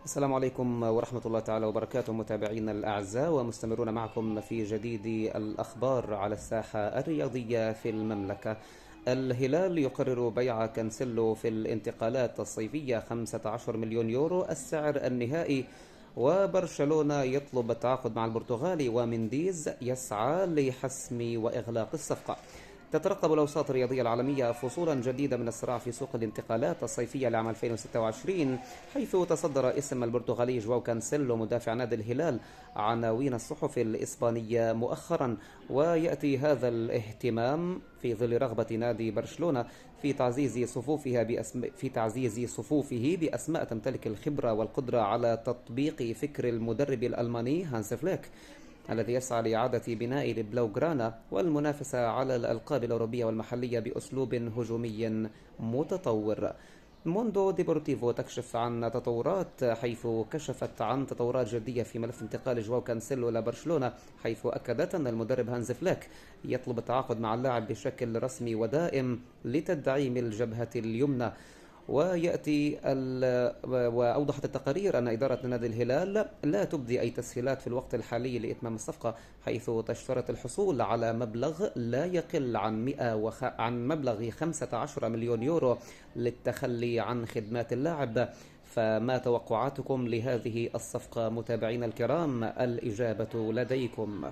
السلام عليكم ورحمة الله تعالى وبركاته، متابعينا الأعزاء، ومستمرون معكم في جديد الأخبار على الساحة الرياضية في المملكة. الهلال يقرر بيع كانسيلو في الانتقالات الصيفية 15 مليون يورو السعر النهائي، وبرشلونة يطلب التعاقد مع البرتغالي، ومنديز يسعى لحسم وإغلاق الصفقة. تترقب الأوساط الرياضية العالمية فصولا جديدة من الصراع في سوق الانتقالات الصيفية لعام 2026، حيث تصدر اسم البرتغالي جواو كانسيلو مدافع نادي الهلال عناوين الصحف الإسبانية مؤخرا. ويأتي هذا الاهتمام في ظل رغبة نادي برشلونة في تعزيز صفوفه بأسماء تمتلك الخبرة والقدرة على تطبيق فكر المدرب الألماني هانس فليك، الذي يسعى لإعادة بناء البلوغرانا والمنافسة على الألقاب الأوروبية والمحلية بأسلوب هجومي متطور. موندو ديبورتيفو تكشف عن تطورات حيث كشفت عن تطورات جدية في ملف انتقال جواو كانسيلو إلى برشلونة، حيث أكدت أن المدرب هانز فليك يطلب التعاقد مع اللاعب بشكل رسمي ودائم لتدعيم الجبهة اليمنى. وأوضحت التقارير أن إدارة نادي الهلال لا تبدي أي تسهيلات في الوقت الحالي لإتمام الصفقة، حيث تشترط الحصول على مبلغ لا يقل عن مبلغ 15 مليون يورو للتخلي عن خدمات اللاعب. فما توقعاتكم لهذه الصفقة متابعينا الكرام؟ الإجابة لديكم.